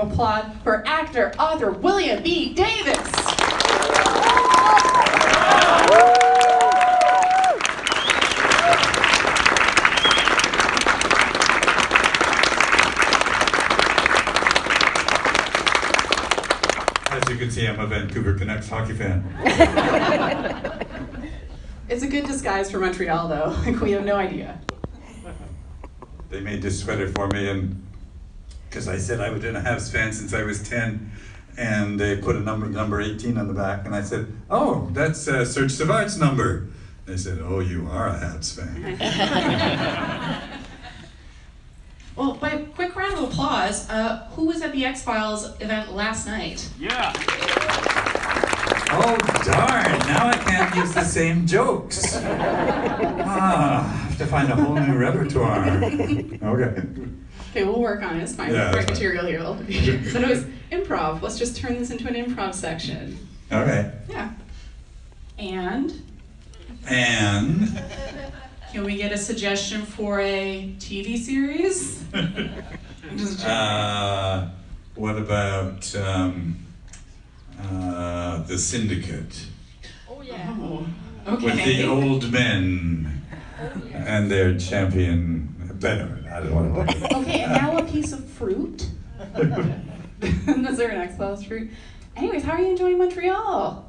of applause for actor, author William B. Davis. As you can see, I'm a Vancouver Canucks hockey fan. It's a good disguise for Montreal, though. Like, we have no idea. They made this sweater for me, and because I said I was been a Habs fan since I was 10, and they put a number 18 on the back, and I said, "Oh, that's Serge Savard's number." They said, "Oh, you are a Habs fan." Well, by a quick round of applause, who was at the X-Files event last night? Yeah. Oh, darn, now I can't use the same jokes. I have to find a whole new repertoire. Okay. Okay, we'll work on it. It's fine. Yeah, Great that's material here. But it was improv. Let's just turn this into an improv section. Okay. Yeah. And can we get a suggestion for a TV series? What about The Syndicate? Oh, yeah. Oh, okay. With the old men and their champion. I don't want to. Okay, and now a piece of fruit. Is there an X-Files fruit? Anyways, how are you enjoying Montreal?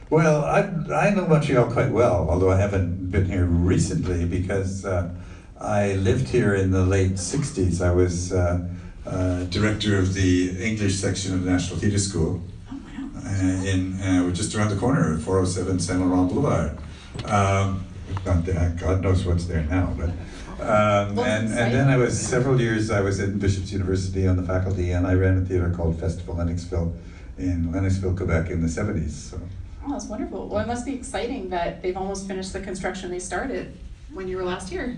Well, I know Montreal quite well, although I haven't been here recently because I lived here in the late 60s. I was director of the English section of the National Theatre School. Oh, wow. We're just around the corner at 407 Saint Laurent Boulevard. Not that, God knows what's there now, but and then I was several years. I was in Bishop's University on the faculty, and I ran a theatre called Festival Lennoxville in Lennoxville, Quebec, in the 70s. So. Oh, that's wonderful. Well, it must be exciting that they've almost finished the construction they started when you were last here.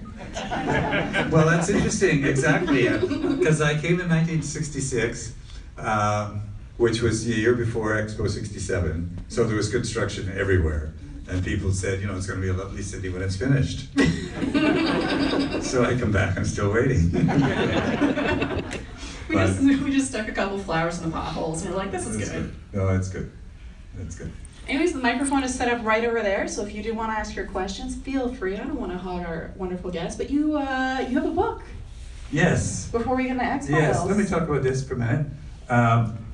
Well, that's interesting, exactly, because I came in 1966, which was the year before Expo 67, so there was construction everywhere, and people said, you know, it's going to be a lovely city when it's finished. So I come back, I'm still waiting. We just stuck a couple flowers in the potholes, and we're like, this is good. No, it's good. That's good. Anyways, the microphone is set up right over there, so if you do want to ask your questions, feel free. I don't want to hog our wonderful guests, but you have a book. Yes. Before we get into X-Files. Yes, let me talk about this for a minute.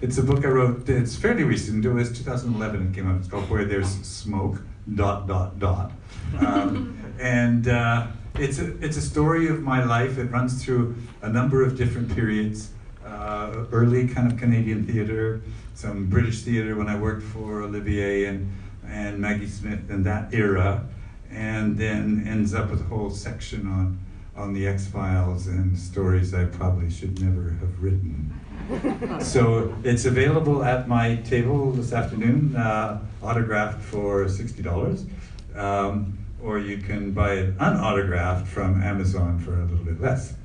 It's a book I wrote, it's fairly recent, it was 2011 it came out. It's called Where There's Smoke, ... And it's a story of my life. It runs through a number of different periods. Early kind of Canadian theatre, some British theatre when I worked for Olivier and Maggie Smith in that era, and then ends up with a whole section on the X-Files and stories I probably should never have written. So it's available at my table this afternoon, autographed for $60, or you can buy it unautographed from Amazon for a little bit less.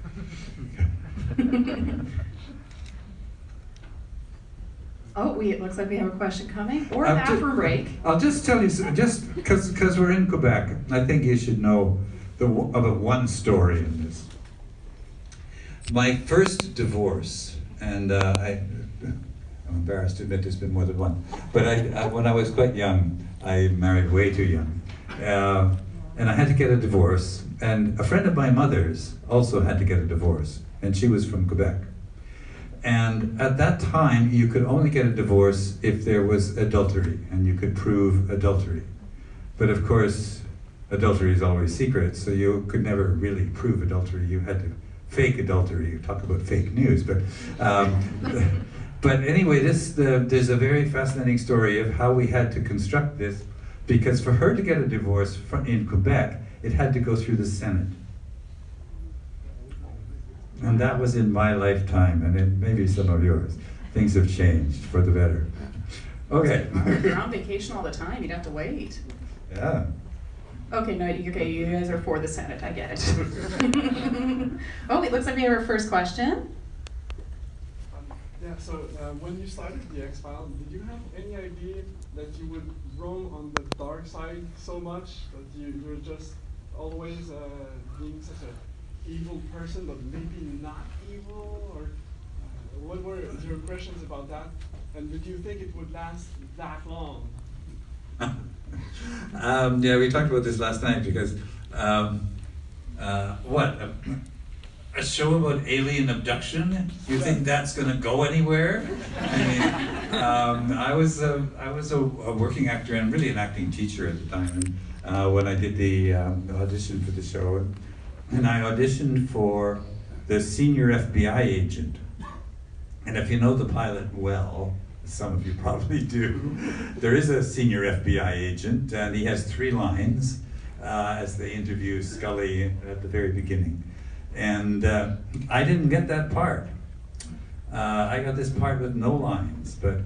Oh, it looks like we have a question coming, or a bathroom break. I'll just tell you, just because we're in Quebec, I think you should know about one story in this. My first divorce, and I'm embarrassed to admit there's been more than one, but when I was quite young, I married way too young, and I had to get a divorce, and a friend of my mother's also had to get a divorce, and she was from Quebec. And at that time, you could only get a divorce if there was adultery, and you could prove adultery. But of course, adultery is always secret, so you could never really prove adultery. You had to fake adultery. You talk about fake news, but anyway, there's a very fascinating story of how we had to construct this, because for her to get a divorce in Quebec, it had to go through the Senate. And that was in my lifetime, and in maybe some of yours. Things have changed for the better. Okay. If you're on vacation all the time, you'd have to wait. Yeah. Okay, no, okay, you guys are for the Senate, I get it. Oh, it looks like we have our first question. Yeah, so when you started the X-Files, did you have any idea that you would roam on the dark side so much that you were just always being such a evil person, but maybe not evil? Or what were your impressions about that? And did you think it would last that long? Yeah, we talked about this last night because what a show about alien abduction? You think that's going to go anywhere? I mean, I was a working actor and really an acting teacher at the time. And when I did the audition for the show, and I auditioned for the senior FBI agent. And if you know the pilot well, some of you probably do, there is a senior FBI agent, and he has 3 lines as they interview Scully at the very beginning. And I didn't get that part. I got this part with no lines, but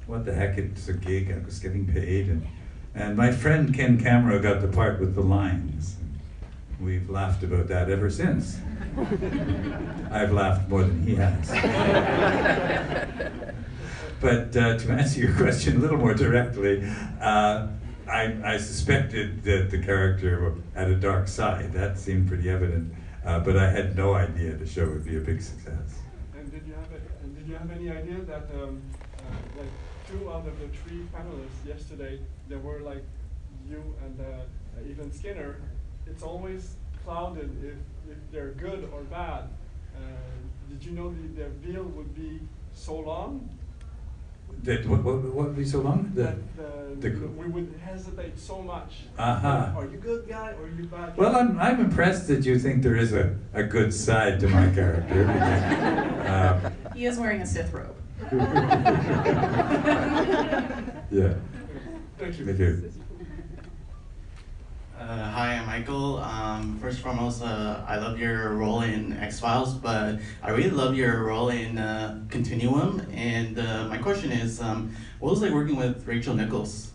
what the heck, it's a gig, I was getting paid. And my friend Ken Camera got the part with the lines. We've laughed about that ever since. I've laughed more than he has. But to answer your question a little more directly, I suspected that the character had a dark side. That seemed pretty evident. But I had no idea the show would be a big success. And did you have any idea that like 2 out of the 3 panelists yesterday, they were like you and even Skinner? It's always clouded if they're good or bad. Did you know the reveal would be so long? That what would be so long? We would hesitate so much. Uh-huh. Are you good guy or are you bad guy? Well, I'm impressed that you think there is a good side to my character. He is wearing a Sith robe. Yeah. Thank you. Thank you. Hi, I'm Michael. First and foremost, I love your role in X-Files, but I really love your role in Continuum. And my question is, what was it like working with Rachel Nichols?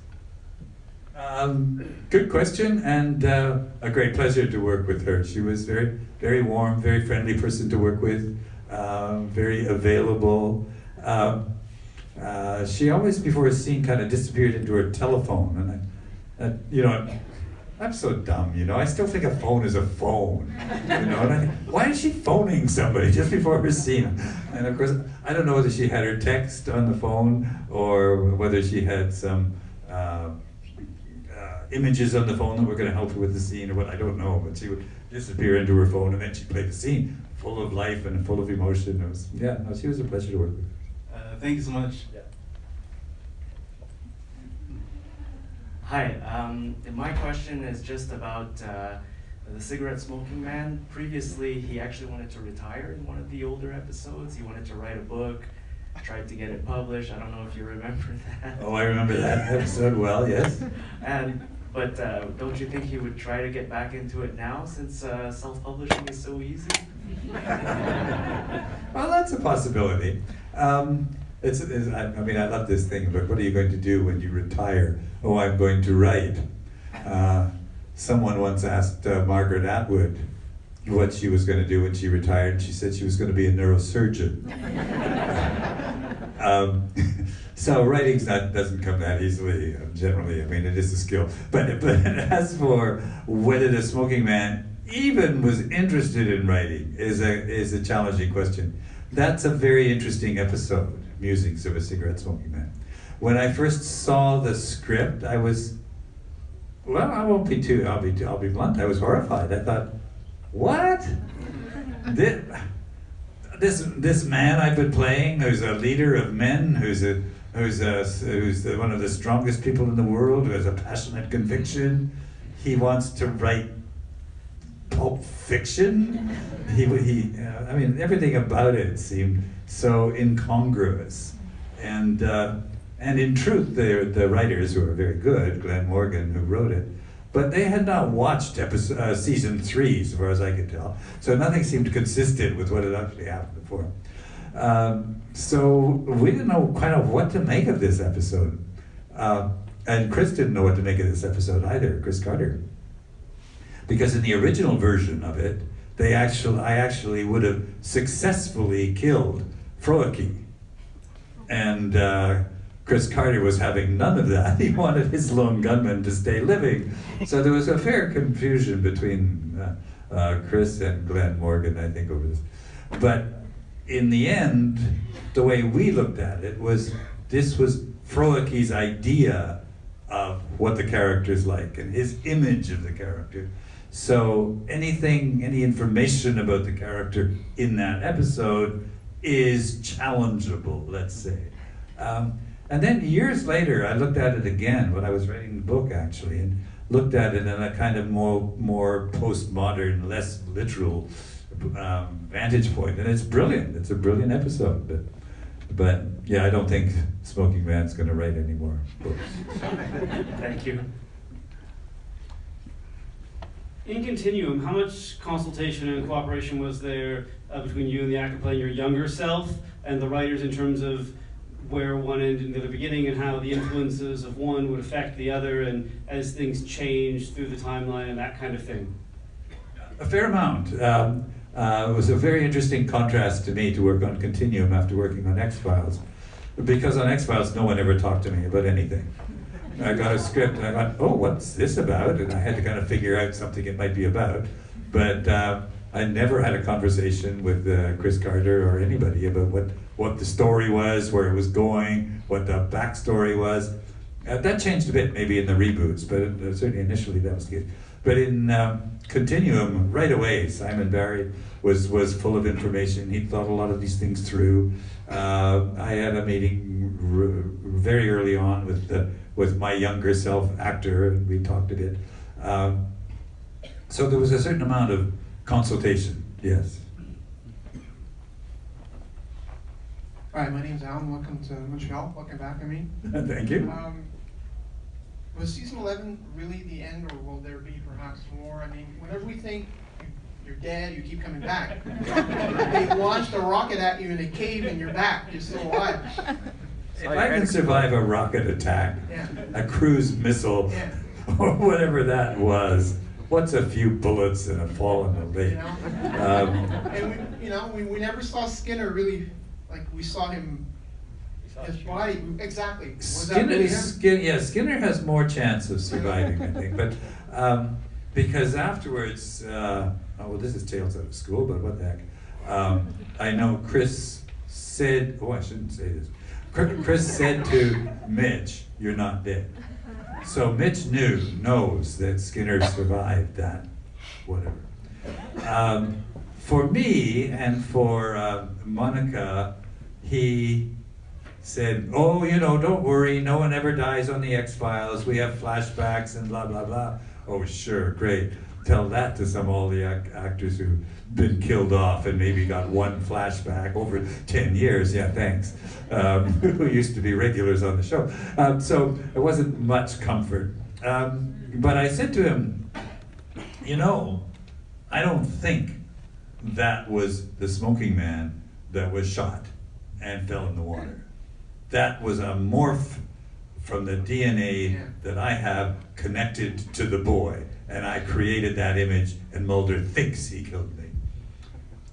Good question, and a great pleasure to work with her. She was very, very warm, very friendly person to work with, very available. She always, before a scene, kind of disappeared into her telephone, and I'm so dumb, I still think a phone is a phone, and I think, why is she phoning somebody just before her scene? And of course, I don't know whether she had her text on the phone or whether she had some images on the phone that were going to help her with the scene or what, I don't know, but she would disappear into her phone and then she'd play the scene full of life and full of emotion. She was a pleasure to work with. Thank you so much. Yeah. Hi, my question is just about the cigarette smoking man. Previously, he actually wanted to retire in one of the older episodes. He wanted to write a book, tried to get it published. I don't know if you remember that. Oh, I remember that episode well, yes. But don't you think he would try to get back into it now since self-publishing is so easy? Well, that's a possibility. I love this thing about what are you going to do when you retire? Oh, I'm going to write. Someone once asked Margaret Atwood what she was going to do when she retired, and she said she was going to be a neurosurgeon. So writing doesn't come that easily, generally. I mean, it is a skill. But as for whether the smoking man even was interested in writing is a challenging question. That's a very interesting episode, Musings of a Cigarette Smoking Man. When I first saw the script, I was, well, I'll be blunt, I was horrified. I thought, what? This man I've been playing, who's a leader of men, who's one of the strongest people in the world, who has a passionate conviction, he wants to write pulp fiction. Everything about it seemed so incongruous, and in truth, the writers who are very good, Glenn Morgan, who wrote it, but they had not watched season 3, as far as I could tell, so nothing seemed consistent with what had actually happened before. So we didn't know quite what to make of this episode, and Chris didn't know what to make of this episode either, Chris Carter. Because in the original version of it, I actually would have successfully killed Froeke. And Chris Carter was having none of that. He wanted his lone gunman to stay living. So there was a fair confusion between Chris and Glenn Morgan, I think, over this. But in the end, the way we looked at it was, this was Froeke's idea of what the character's like and his image of the character. So any information about the character in that episode is challengeable, let's say. And then years later, I looked at it again when I was writing the book, actually, and looked at it in a kind of more postmodern, less literal vantage point, and it's brilliant. It's a brilliant episode, but yeah, I don't think Smoking Man's going to write any more books. Thank you. In Continuum, how much consultation and cooperation was there between you and the actor playing your younger self and the writers in terms of where one ended in the beginning and how the influences of one would affect the other, and as things change through the timeline and that kind of thing? A fair amount. It was a very interesting contrast to me to work on Continuum after working on X-Files. Because on X-Files, no one ever talked to me about anything. I got a script and I thought, oh, what's this about? And I had to kind of figure out something it might be about. But I never had a conversation with Chris Carter or anybody about what the story was, where it was going, what the backstory was. That changed a bit maybe in the reboots, but certainly initially that was the case. But in Continuum, right away, Simon Barry was full of information. He thought a lot of these things through. I had a meeting very early on with my younger self actor, and we talked a bit. So there was a certain amount of consultation, yes. Hi, my name's Alan. Welcome to Montreal. Welcome back, I mean. Thank you. Was season 11 really the end, or will there be perhaps more? I mean, whenever we think you're dead, you keep coming back. They launched a rocket at you in a cave and you're back. You're still alive. If I can survive a rocket attack, Yeah. a cruise missile, Yeah. or whatever that was, what's a few bullets and a fall in the lake? And we never saw Skinner really, like we saw him, his body, exactly. Was that really him? Skinner has more chance of surviving, I think, but because afterwards, this is Tales Out of School, but what the heck. I know Chris said, I shouldn't say this. Chris said to Mitch, "You're not dead." So Mitch knows that Skinner survived that, whatever. For me and for Monica, he said, "Oh, don't worry, no one ever dies on the X-Files. We have flashbacks and blah, blah, blah." Oh, sure, great. Tell that to all the actors who've been killed off and maybe got one flashback over 10 years. Yeah, thanks. Who used to be regulars on the show. So it wasn't much comfort. But I said to him, I don't think that was the Smoking Man that was shot and fell in the water. That was a morph from the DNA that I have connected to the boy. And I created that image, and Mulder thinks he killed me.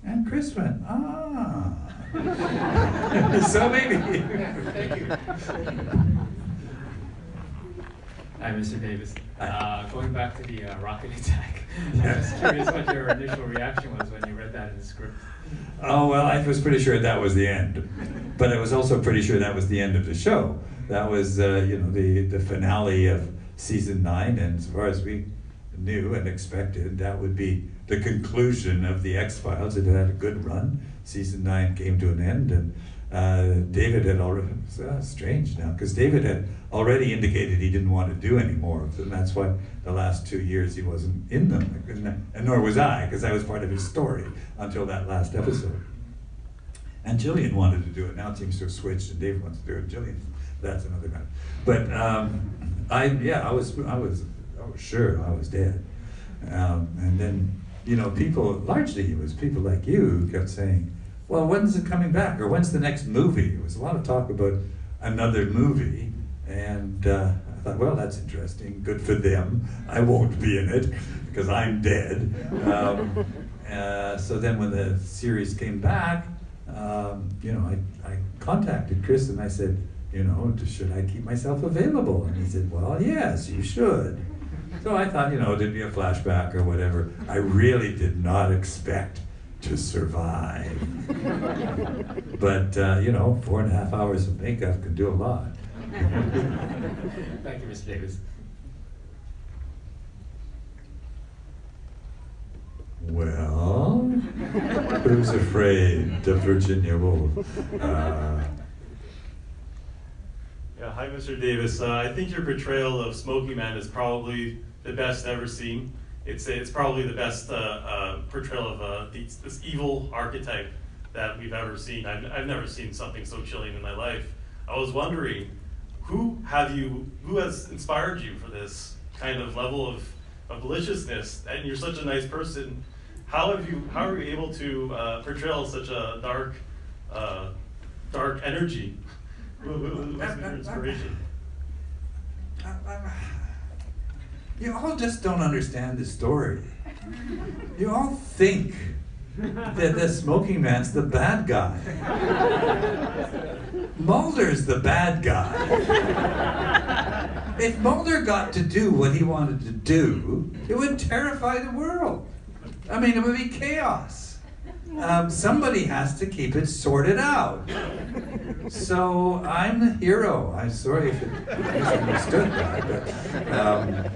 And Chris went, ah. So maybe. Thank you. Hi, Mr. Davis. Hi. Going back to the rocket attack, Yes. I'm just curious what your initial reaction was when you read that in the script. Oh, well, I was pretty sure that was the end. But I was also pretty sure that was the end of the show. That was, the finale of season 9, and as far as we knew and expected, that would be the conclusion of the X-Files. It had a good run. Season 9 came to an end, and David had already, strange now, because David had already indicated he didn't want to do any more of them. That's why the last 2 years he wasn't in them, and nor was I, because I was part of his story until that last episode. And Gillian wanted to do it. Now it seems to have switched, and Dave wants to do it. Gillian, that's another matter. But I was sure I was dead. And then, people, largely it was people like you who kept saying, well, when's it coming back? Or when's the next movie? There was a lot of talk about another movie. And I thought, well, that's interesting. Good for them. I won't be in it because I'm dead. So then when the series came back, I contacted Chris and I said, should I keep myself available? And he said, well, yes, you should. So I thought, there'd be a flashback or whatever. I really did not expect to survive. But, 4.5 hours of makeup can do a lot. Thank you, Mr. Davis. Well, who's afraid of Virginia Woolf? Yeah, hi, Mr. Davis. I think your portrayal of Smoky Man is probably the best ever seen. It's probably the best portrayal of this evil archetype that we've ever seen. I've never seen something so chilling in my life. I was wondering, who has inspired you for this kind of level of maliciousness? And you're such a nice person. How are you able to portray such a dark energy? What's your inspiration? You all just don't understand the story. You all think that the smoking man's the bad guy. Mulder's the bad guy. If Mulder got to do what he wanted to do, it would terrify the world. I mean, it would be chaos. Somebody has to keep it sorted out. So I'm the hero. I'm sorry if you misunderstood that,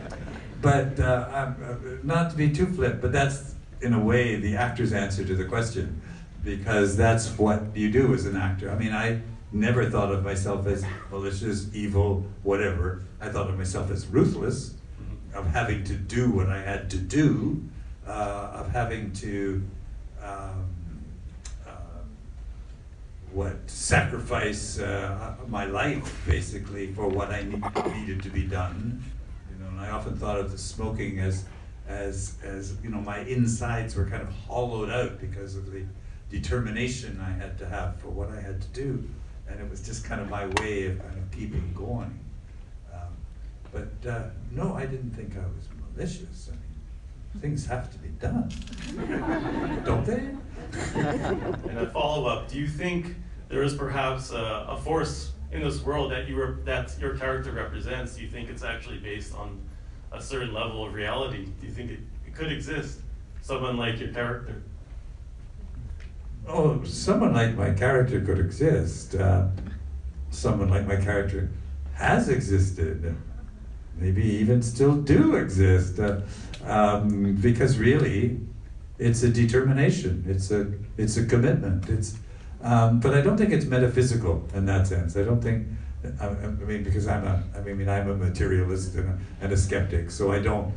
but not to be too flip, but that's in a way the actor's answer to the question, because that's what you do as an actor. I mean, I never thought of myself as malicious, evil, whatever. I thought of myself as ruthless, of having to do what I had to do, of having to sacrifice my life basically for what I needed to be done. And I often thought of the smoking as my insides were kind of hollowed out because of the determination I had to have for what I had to do, and it was just kind of my way of kind of keeping going. But no, I didn't think I was malicious. I mean, things have to be done, don't they? And a follow-up, do you think there is perhaps a force in this world that your character represents? Do you think it's actually based on a certain level of reality? Do you think it could exist, someone like your character? Oh, someone like my character could exist. Someone like my character has existed, maybe even still do exist, because really, it's a determination. It's a commitment. But I don't think it's metaphysical in that sense. I don't think. I mean, because I'm a materialist and a skeptic, so I don't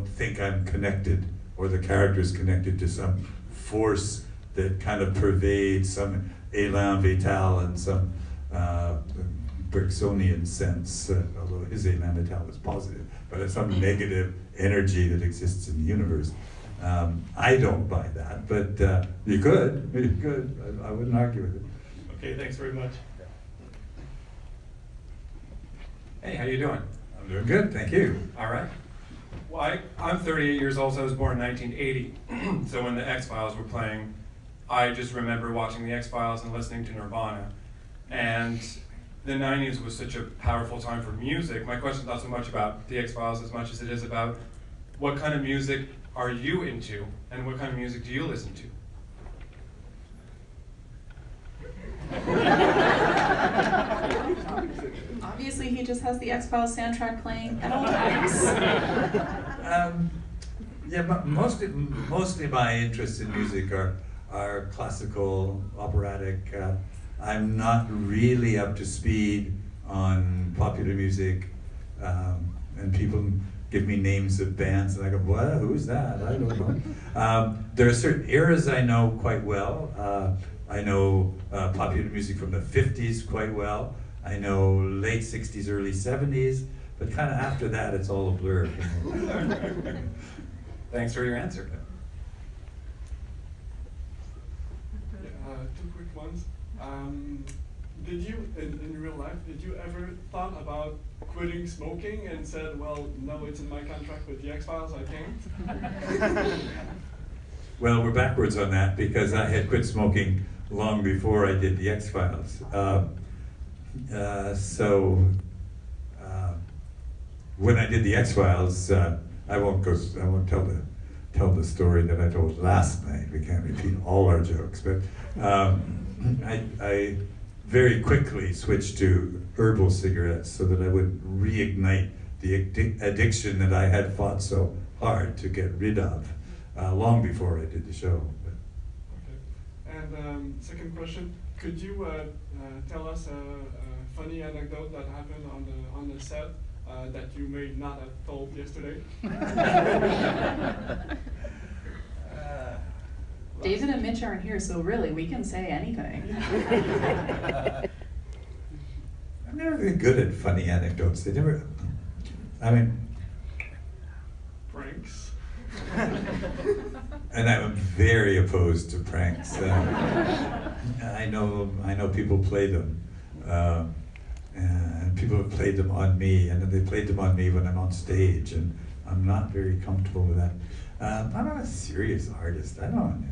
think I'm connected, or the character's connected to some force that kind of pervades some élan vital and some Bergsonian sense, although his élan vital is positive, but it's some negative energy that exists in the universe. I don't buy that, but you could. I wouldn't argue with it. Okay, thanks very much. Hey, how you doing? I'm doing good, thank you. All right. Well, I'm 38 years old, so I was born in 1980. So when the X-Files were playing, I just remember watching the X-Files and listening to Nirvana. And the 90s was such a powerful time for music. My question's not so much about the X-Files as much as it is about what kind of music are you into, and what kind of music do you listen to? Obviously, he just has the X-Files soundtrack playing at all times. Yeah, but mostly my interests in music are classical, operatic. I'm not really up to speed on popular music, and people give me names of bands, and I go, what? Who's that? I don't know. There are certain eras I know quite well. I know popular music from the 50s quite well. I know late 60s, early 70s, but kind of after that, it's all a blur. Thanks for your answer. Two quick ones. Did you, in real life, did you ever thought about quitting smoking and said, well, no, it's in my contract with the X-Files, I can't? Well, we're backwards on that because I had quit smoking long before I did the X-Files. When I did the X-Files, I won't tell tell the story that I told last night. We can't repeat all our jokes, but I very quickly switched to herbal cigarettes so that I would reignite the addiction that I had fought so hard to get rid of long before I did the show. Okay. And second question, could you tell us a funny anecdote that happened on the set that you may not have told yesterday? David and Mitch aren't here, so really, we can say anything. I'm never very good at funny anecdotes. They never, I mean, Pranks. and I'm very opposed to pranks. I know people play them, and people have played them on me, and they played them on me when I'm on stage, and I'm not very comfortable with that. I'm not a serious artist. I don't.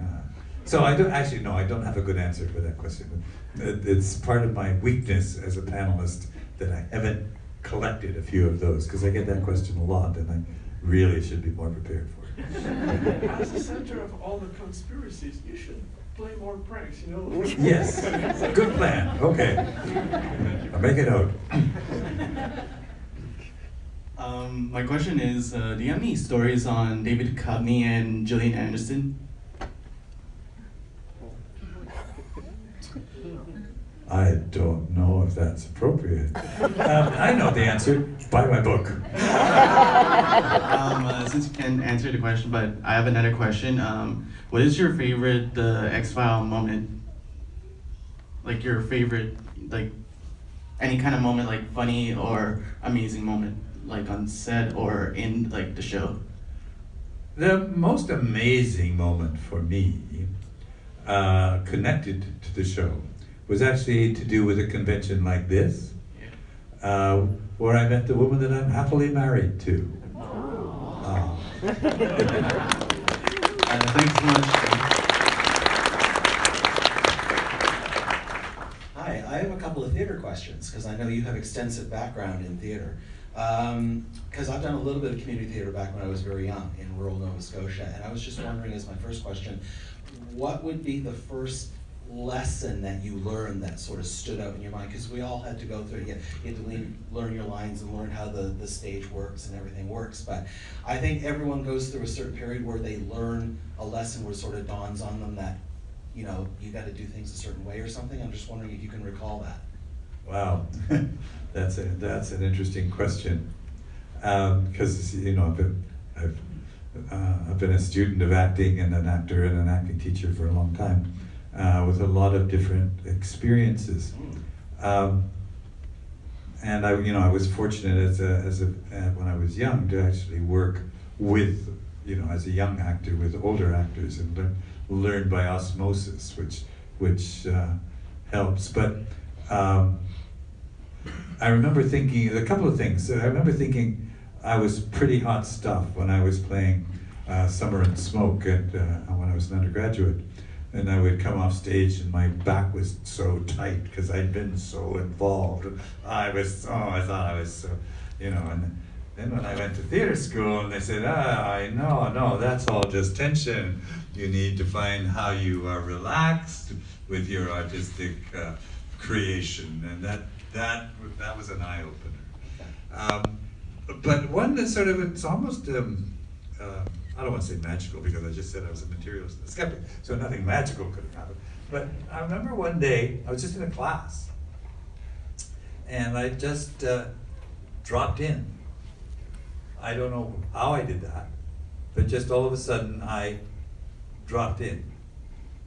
So I don't actually no. I don't have a good answer for that question. It's part of my weakness as a panelist that I haven't collected a few of those, because I get that question a lot, and I really should be more prepared for it. As the center of all the conspiracies, you should play more pranks, you know? Yes, good plan. Okay, I'll make it out. My question is, do you have any stories on David Duchovny and Gillian Anderson? I don't know if that's appropriate. I know the answer. Buy my book. Since you can't answer the question, but I have another question. What is your favorite X-File moment? Like your favorite, like any kind of moment, like funny or amazing moment, like on set or in like the show? The most amazing moment for me, connected to the show, was actually to do with a convention like this, where I met the woman that I'm happily married to. Thanks so much. Hi, I have a couple of theater questions, because I know you have extensive background in theater. Because I've done a little bit of community theater back when I was very young in rural Nova Scotia, and I was just wondering, as my first question, what would be the first lesson that you learned that sort of stood out in your mind? Because we all had to go through it. You had to learn your lines and learn how the stage works and everything works. But I think everyone goes through a certain period where they learn a lesson where it sort of dawns on them that, you know, you got to do things a certain way or something. I'm just wondering if you can recall that. Wow, that's an interesting question, because you know I've been a student of acting and an actor and an acting teacher for a long time, with a lot of different experiences, and I was fortunate when I was young to actually work with, as a young actor with older actors and learn by osmosis, which helps, but. I remember thinking a couple of things. I remember thinking I was pretty hot stuff when I was playing Summer and Smoke when I was an undergraduate. And I would come off stage and my back was so tight because I'd been so involved. I thought I was so, and then when I went to theater school and they said, no, that's all just tension. You need to find how you are relaxed with your artistic creation, and that was an eye-opener. But one that sort of, it's almost, I don't want to say magical because I just said I was a materialist and a skeptic, so nothing magical could have happened. But I remember one day, I was just in a class, and I just dropped in. I don't know how I did that, but just all of a sudden I dropped in.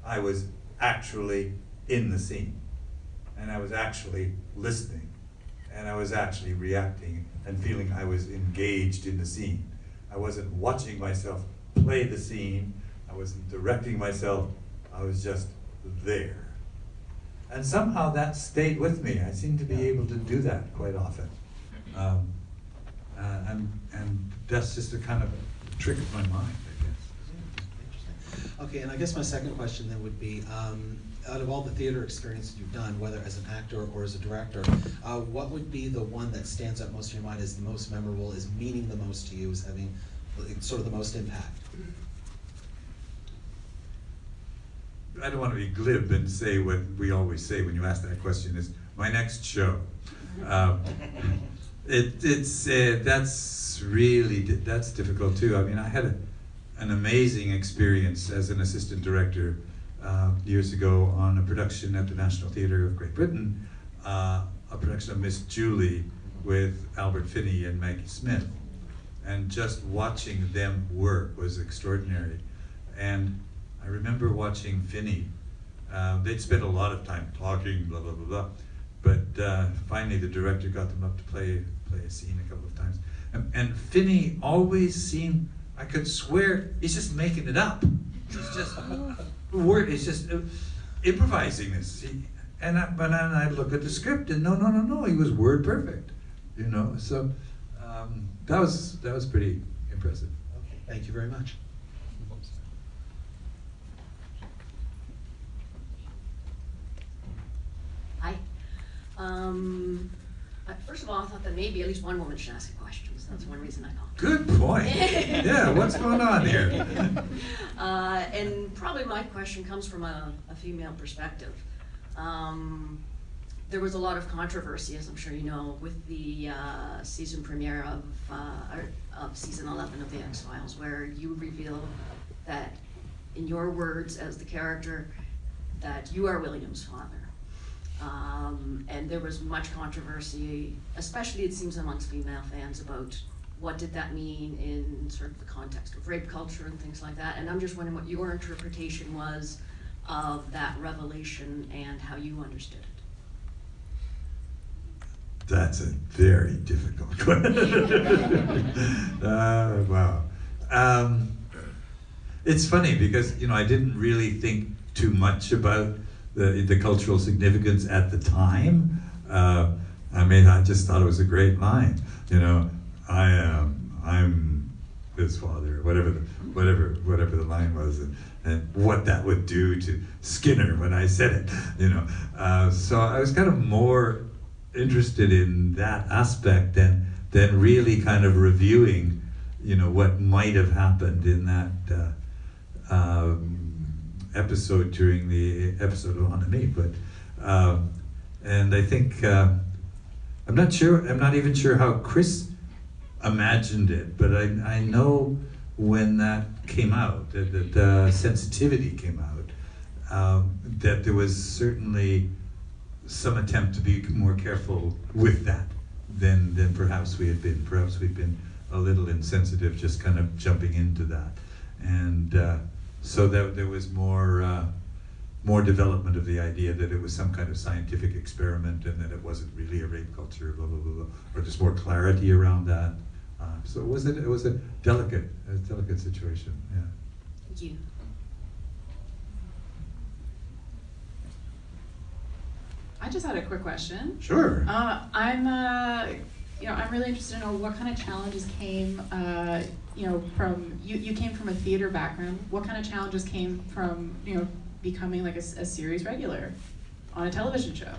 I was actually in the scene. And I was actually listening, and I was actually reacting and feeling I was engaged in the scene. I wasn't watching myself play the scene, I wasn't directing myself, I was just there. And somehow that stayed with me. I seem to be able to do that quite often. And that's just a kind of trick of my mind, I guess. Interesting. Okay, and I guess my second question then would be, out of all the theater experiences you've done, whether as an actor or as a director, what would be the one that stands out most in your mind as the most memorable, is meaning the most to you, is having sort of the most impact? I don't want to be glib and say what we always say when you ask that question is, my next show. That's difficult too. I mean, I had an amazing experience as an assistant director years ago on a production at the National Theatre of Great Britain, a production of Miss Julie with Albert Finney and Maggie Smith. And just watching them work was extraordinary. And I remember watching Finney. They'd spent a lot of time talking, blah, blah, blah, blah. But finally the director got them up to play a scene a couple of times. And Finney always seemed, I could swear, he's just making it up. He's just, he's just improvising this. But then I'd look at the script and no, he was word perfect. You know, so that was pretty impressive. Okay, thank you very much. Hi. First of all, I thought that maybe at least one woman should ask a question, so that's one reason I called. Good point. Yeah, what's going on here? And probably my question comes from a female perspective. There was a lot of controversy, as I'm sure you know, with the season premiere of season 11 of The X-Files, where you reveal that, in your words as the character, that you are William's father. And there was much controversy, especially it seems amongst female fans, about what did that mean in sort of the context of rape culture and things like that. And I'm just wondering what your interpretation was of that revelation and how you understood it. That's a very difficult question. Wow. It's funny because, you know, I didn't really think too much about the cultural significance at the time. I mean, I just thought it was a great line. You know, I'm his father, whatever the line was, and what that would do to Skinner when I said it. You know, so I was kind of more interested in that aspect than really kind of reviewing, you know, what might have happened in that episode during the episode of Anami. But and I think I'm not even sure how Chris imagined it, but I know when that came out, that sensitivity came out, that there was certainly some attempt to be more careful with that than perhaps we had been. Perhaps we'd been a little insensitive, just kind of jumping into that, and so that there was more development of the idea that it was some kind of scientific experiment and that it wasn't really a rape culture, blah blah blah, blah, or just more clarity around that. So it was a delicate situation. Yeah. Thank you. I just had a quick question. Sure. I'm really interested to know what kind of challenges came, from you came from a theater background. What kind of challenges came from, becoming like a series regular on a television show?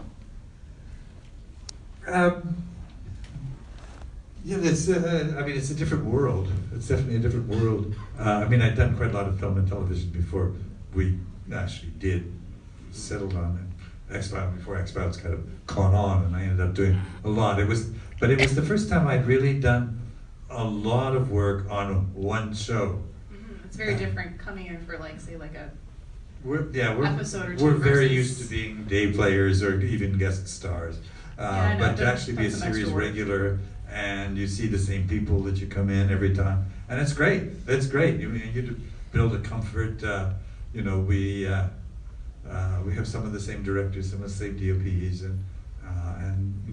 It's a different world. It's definitely a different world. I'd done quite a lot of film and television before we actually did settled on it. X-Files, before X-Files kind of caught on, and I ended up doing a lot. It was the first time I'd really done a lot of work on one show. Mm-hmm. It's very different coming in for episode or two. We're very versus... used to being day players or even guest stars, but to actually be a series regular, and you see the same people that you come in every time, and it's great. It's great. You build a comfort. We have some of the same directors, some of the same DOPs, and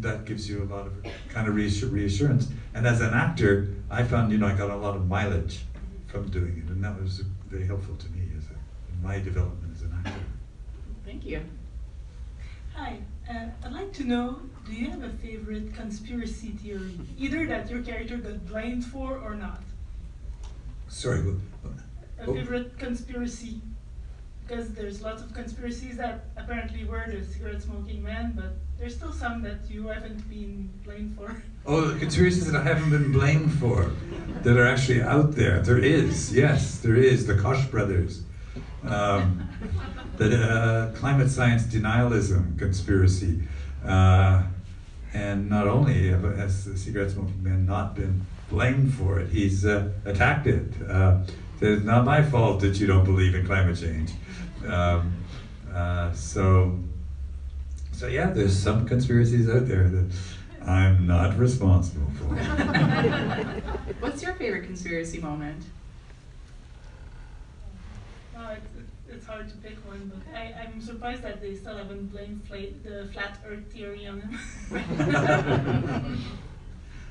that gives you a lot of kind of reassurance. And as an actor, I found I got a lot of mileage from doing it, and that was very helpful to me in my development as an actor. Thank you. Hi, I'd like to know, do you have a favorite conspiracy theory, either that your character got blamed for or not? Sorry, what? A favorite conspiracy. Because there's lots of conspiracies that apparently were the cigarette smoking man, but there's still some that you haven't been blamed for. Oh, the conspiracies that I haven't been blamed for, that are actually out there. There is, yes, there is. The Koch brothers. the climate science denialism conspiracy. And not only has the cigarette smoking man not been blamed for it, he's attacked it. It's not my fault that you don't believe in climate change. So yeah, there's some conspiracies out there that I'm not responsible for. What's your favorite conspiracy moment? It's hard to pick one, but I'm surprised that they still haven't blamed the flat Earth theory on him.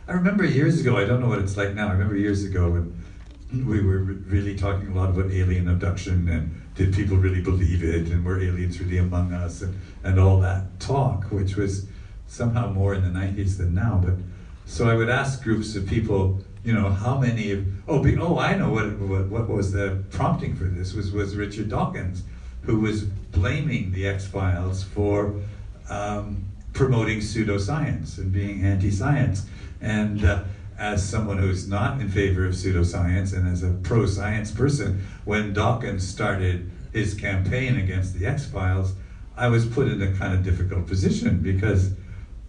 I remember years ago, I don't know what it's like now, I remember years ago when we were really talking a lot about alien abduction and did people really believe it and were aliens really among us and all that talk, which was somehow more in the 90s than now. But so I would ask groups of people, you know, how many of, I know what was the prompting for this was Richard Dawkins, who was blaming the X-Files for promoting pseudoscience and being anti-science. And as someone who's not in favor of pseudoscience and as a pro-science person, when Dawkins started his campaign against the X-Files, I was put in a kind of difficult position, because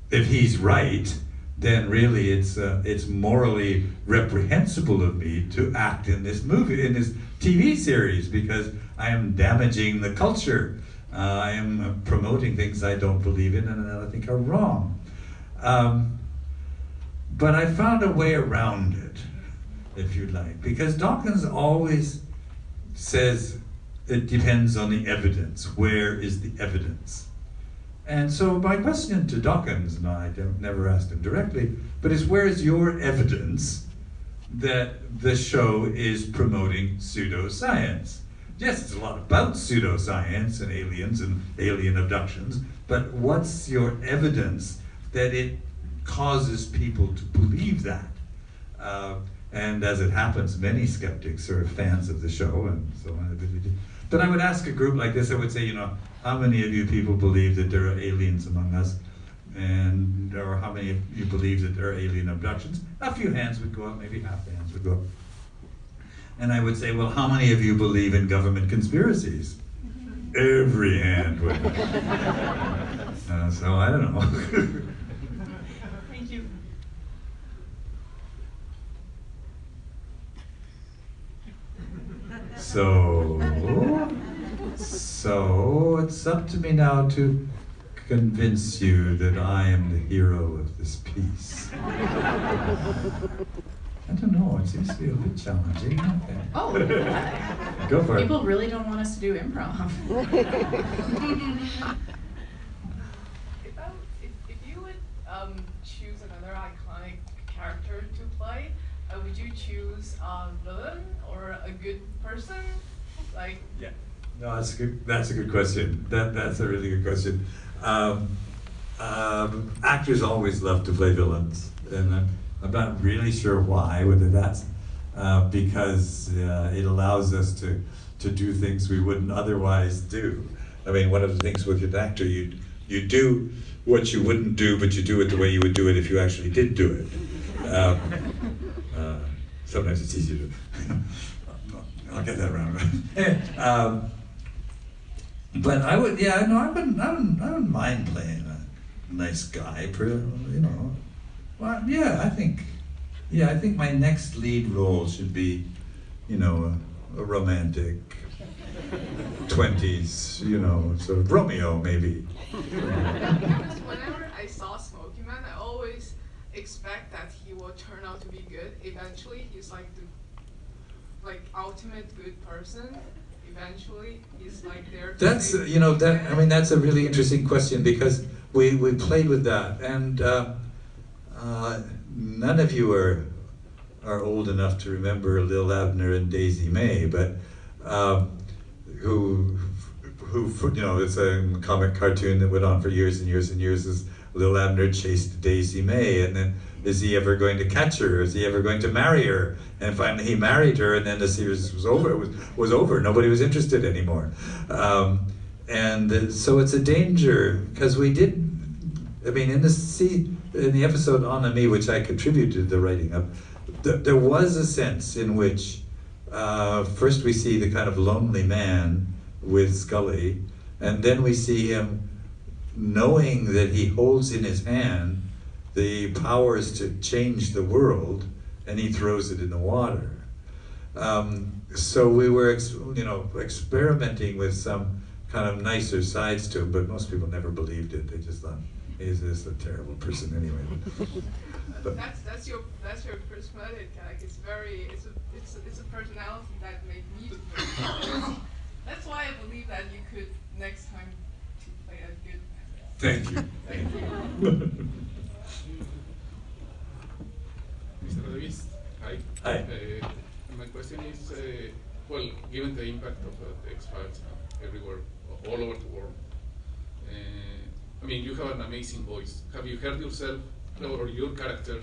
if he's right, then really it's morally reprehensible of me to act in this movie, in this TV series, because I am damaging the culture. I am promoting things I don't believe in and that I think are wrong. But I found a way around it, if you like, because Dawkins always says it depends on the evidence. Where is the evidence? And so my question to Dawkins, and I never asked him directly, but is, where is your evidence that the show is promoting pseudoscience? Yes, it's a lot about pseudoscience and aliens and alien abductions, but what's your evidence that it causes people to believe that? And as it happens, many skeptics are fans of the show and so on. But I would ask a group like this, I would say, you know, how many of you people believe that there are aliens among us? Or how many of you believe that there are alien abductions? A few hands would go up, maybe half the hands would go up. And I would say, well, how many of you believe in government conspiracies? Every hand would go up. So I don't know. Thank you. So it's up to me now to convince you that I am the hero of this piece. I don't know, it seems to be a bit challenging. Okay. Oh, Go for it. People really don't want us to do improv. If you would choose another iconic character to play, would you choose a villain or a good person? Like, yeah. No, that's a good question. That's a really good question. Actors always love to play villains, and I'm not really sure why, whether that's because it allows us to do things we wouldn't otherwise do. I mean, one of the things with an actor, you do what you wouldn't do, but you do it the way you would do it if you actually did do it. Sometimes it's easier to, I'll get that around. But I would, I wouldn't mind playing a nice guy, you know. Well, I think my next lead role should be, you know, a romantic 20s, you know, sort of Romeo maybe. because whenever I saw Smokey Man, I always expect that he will turn out to be good. Eventually, he's like the ultimate good person. Eventually, he's like there. That's that's a really interesting question, because we played with that, and none of you are old enough to remember Lil Abner and Daisy May, but who you know, it's a comic cartoon that went on for years and years and years. As Lil Abner chased Daisy May, and then is he ever going to catch her? Is he ever going to marry her? And finally he married her, and then the series was over. It was over. Nobody was interested anymore. So it's a danger, because we did, I mean, in the episode On to Me, which I contributed to the writing of, there was a sense in which first we see the kind of lonely man with Scully, and then we see him knowing that he holds in his hand the powers to change the world, and he throws it in the water. So we were, experimenting with some kind of nicer sides to him, but most people never believed it. They just thought, he's just a terrible person anyway. But That's your personality. Like it's a personality that made me. That's why I believe that you could next time to play a good. thank you. Thank you. Mr. Davis, hi. Hi. My question is, well, given the impact of the X-Files everywhere, all over the world, I mean, you have an amazing voice. Have you heard yourself or your character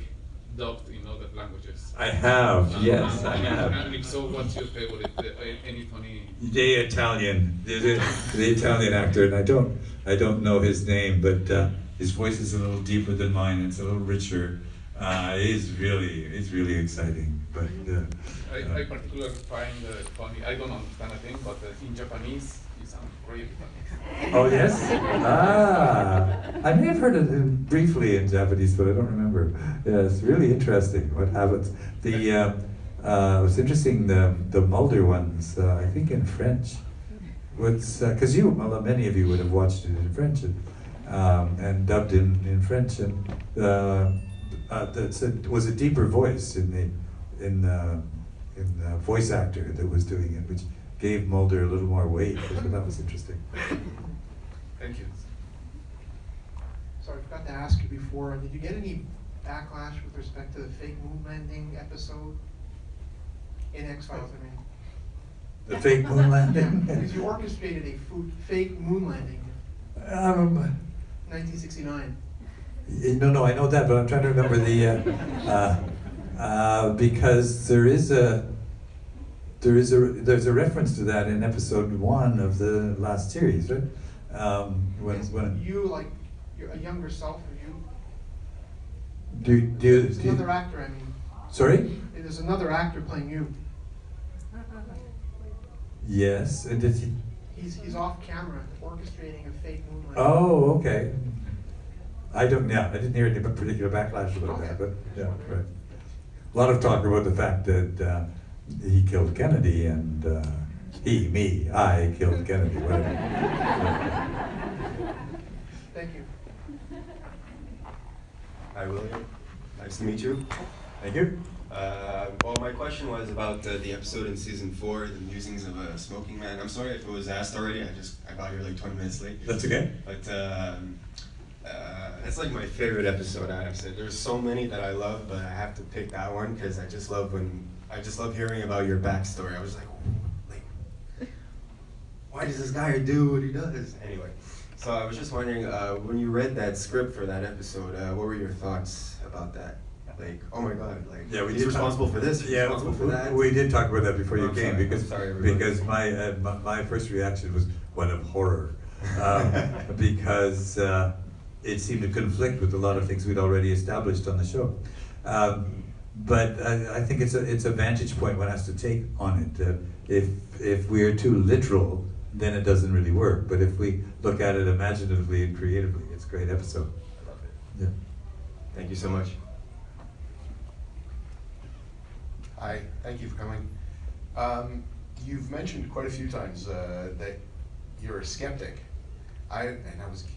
dubbed in other languages? I have, yes, I have. And if so, what's your favorite? Any funny? The Italian, the Italian actor, and I don't know his name, but his voice is a little deeper than mine. It's a little richer. It's really exciting. But I particularly find funny. I don't understand a thing, but in Japanese, it sounds really funny. oh yes, I may have heard it briefly in Japanese, but I don't remember. Yeah, it's really interesting what happens. It was interesting the Mulder ones. I think in French. Because many of you would have watched it in French and dubbed in French, and it was a deeper voice in the voice actor that was doing it, which gave Mulder a little more weight. So that was interesting. Thank you. Sorry, I forgot to ask you before, did you get any backlash with respect to the fake moon landing episode in X-Files, I mean? The fake moon landing? Yeah, because you orchestrated a fake moon landing in 1969. No, I know that, but I'm trying to remember because there's a reference to that in episode 1 of the last series, right? When you, like, you're a younger self of you. There's another actor, I mean. Sorry? There's another actor playing you. Yes, and did he? He's off camera orchestrating a fake moon landing. Oh, okay. I didn't hear any particular backlash about that, but yeah, right. A lot of talk about the fact that he killed Kennedy, and I killed Kennedy, whatever. Thank you. Hi, William. Nice to meet you. Thank you. Well, my question was about the episode in season 4, the musings of a smoking man. I'm sorry if it was asked already. I got here like 20 minutes late. That's okay. But that's like my favorite episode. I have to say, there's so many that I love, but I have to pick that one because I just love hearing about your backstory. I was like, why does this guy do what he does? Anyway, so I was just wondering, when you read that script for that episode, what were your thoughts about that? Like, oh my God, like, yeah, he's responsible for this, he's responsible for that. We did talk about that before you came, sorry, because my first reaction was one of horror, because it seemed to conflict with a lot of things we'd already established on the show. But I think it's a vantage point one has to take on it. If we are too literal, then it doesn't really work. But if we look at it imaginatively and creatively, it's a great episode. I love it. Yeah. Thank you so much. Hi, thank you for coming. You've mentioned quite a few times that you're a skeptic. I'm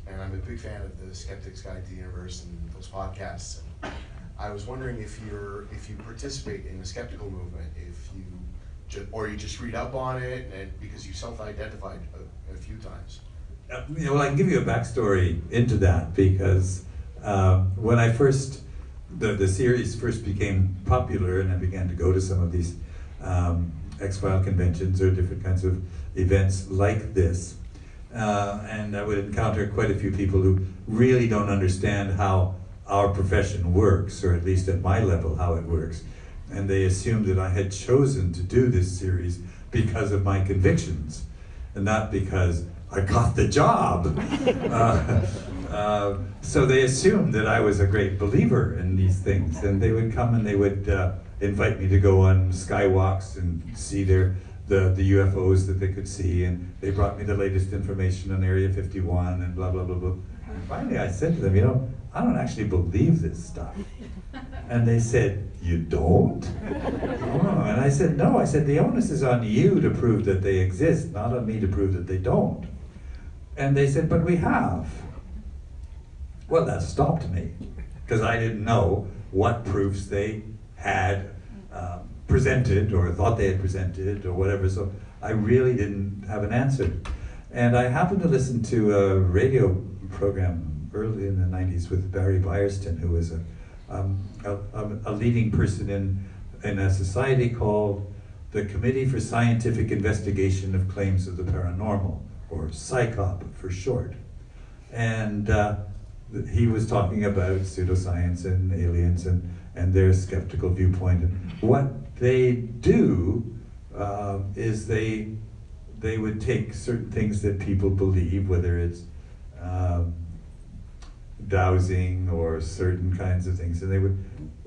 a big fan of the Skeptic's Guide to the Universe and those podcasts. And I was wondering if you participate in the skeptical movement, or you just read up on it, because you self-identified a few times. Well, I can give you a backstory into that, because when the series first became popular and I began to go to some of these X-File conventions or different kinds of events like this, and I would encounter quite a few people who really don't understand how our profession works, or at least at my level how it works, and they assumed that I had chosen to do this series because of my convictions and not because I got the job. So they assumed that I was a great believer in these things, and they would come and they would invite me to go on skywalks and see their the UFOs that they could see, and they brought me the latest information on Area 51 and blah, blah, blah, blah. And finally I said to them, you know, I don't actually believe this stuff. And they said, you don't? Oh, and I said, no, I said, the onus is on you to prove that they exist, not on me to prove that they don't. And they said, but we have. Well, that stopped me, because I didn't know what proofs they had presented or thought they had presented or whatever, so I really didn't have an answer. And I happened to listen to a radio program early in the 90s with Barry Byerston, who was a leading person in a society called the Committee for Scientific Investigation of Claims of the Paranormal, or CSICOP for short. And he was talking about pseudoscience and aliens and their skeptical viewpoint. And what they do is they would take certain things that people believe, whether it's dowsing or certain kinds of things, and they would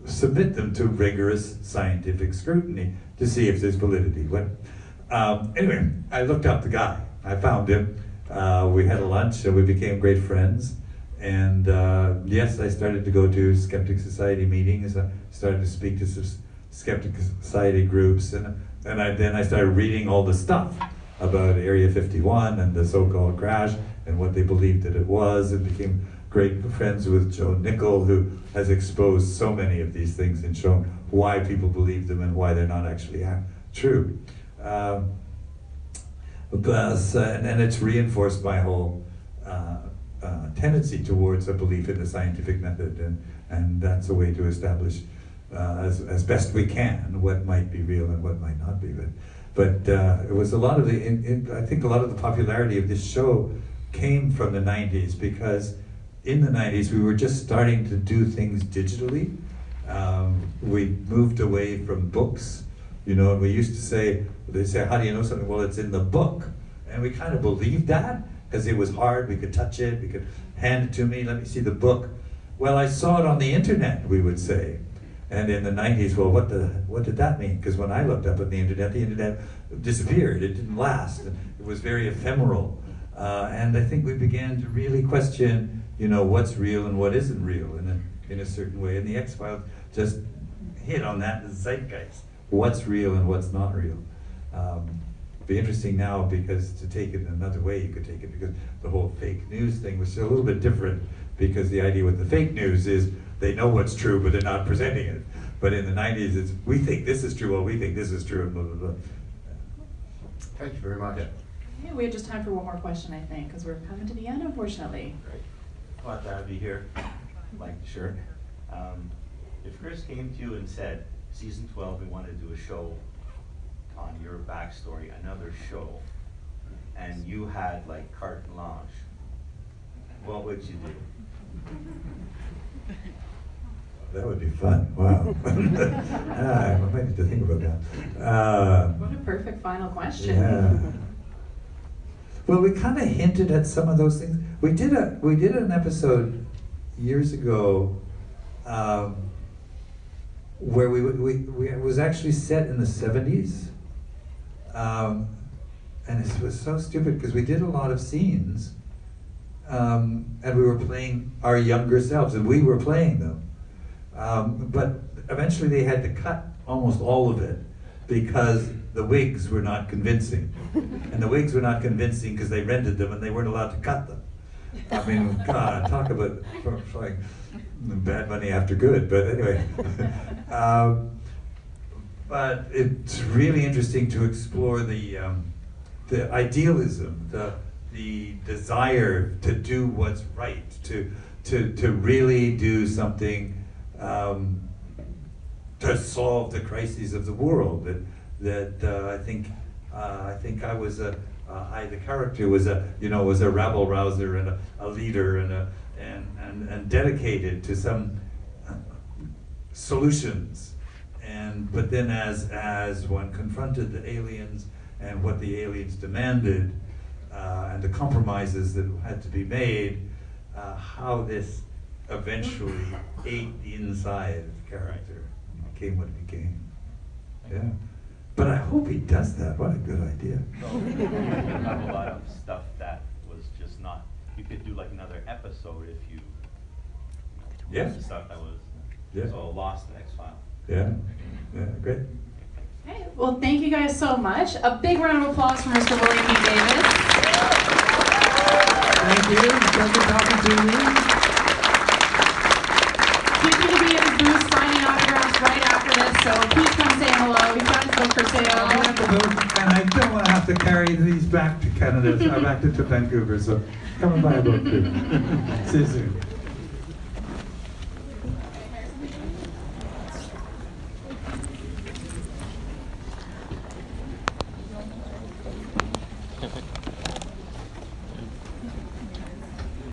submit them to rigorous scientific scrutiny to see if there's validity. Anyway, I looked up the guy. I found him. We had a lunch and we became great friends. And yes, I started to go to Skeptic Society meetings. I started to speak to some Skeptic Society groups, and then I started reading all the stuff about Area 51 and the so-called crash and what they believed that it was, and became great friends with Joe Nickell, who has exposed so many of these things and shown why people believe them and why they're not actually true. And it's reinforced my whole tendency towards a belief in the scientific method, and that's a way to establish as best we can what might be real and what might not be. But it was a lot of I think a lot of the popularity of this show came from the 90s, because in the 90s we were just starting to do things digitally. We moved away from books, you know, and we used to say, they'd say, how do you know something? Well, it's in the book. And we kind of believed that, because it was hard, we could touch it, we could hand it to me, let me see the book. Well, I saw it on the internet, we would say. And in the 90s, well, what did that mean? Because when I looked up at the internet disappeared, it didn't last, it was very ephemeral. And I think we began to really question, you know, what's real and what isn't real in a certain way. And the X-Files just hit on that zeitgeist, what's real and what's not real. Be interesting now, because to take it another way you could take it, because the whole fake news thing was a little bit different, because the idea with the fake news is they know what's true but they're not presenting it. But in the 90s it's, we think this is true, well we think this is true, and blah blah blah. Thank you very much. Yeah, we have just time for one more question, I think, because we're coming to the end, unfortunately. Great. Glad to have you here. Like the shirt. If Chris came to you and said, season 12, we want to do a show on your backstory, another show, and you had like carte blanche, what would you do? That would be fun, wow. I might need to think about that. What a perfect final question. Yeah. Well, we kind of hinted at some of those things. We did an episode years ago where it was actually set in the 70s. And it was so stupid, because we did a lot of scenes and we were playing our younger selves, and we were playing them. But eventually they had to cut almost all of it, because the wigs were not convincing. And the wigs were not convincing because they rented them and they weren't allowed to cut them. I mean, God, talk about like bad money after good, but anyway. But it's really interesting to explore the idealism, the desire to do what's right, to really do something to solve the crises of the world. That I think I was the character was a rabble rouser and a leader and dedicated to some solutions. But then as one confronted the aliens and what the aliens demanded and the compromises that had to be made, how this eventually ate the inside of the character, became what it became. Yeah. But I hope he does that. What a good idea. So you have a lot of stuff that was just not. You could do like another episode if you. Yeah. The stuff that was. Yeah. So lost in X-Files. Yeah. Yeah. Great. Okay, well, thank you guys so much. A big round of applause for Mr. William B. Davis. Thank you. Pleasure talking to you. He's going to be in his booth signing autographs right after this, so please come say hello. He's got his book for sale. I have the book, and I don't want to have to carry these back to Canada, back to Vancouver, so come and buy a book too. See you soon.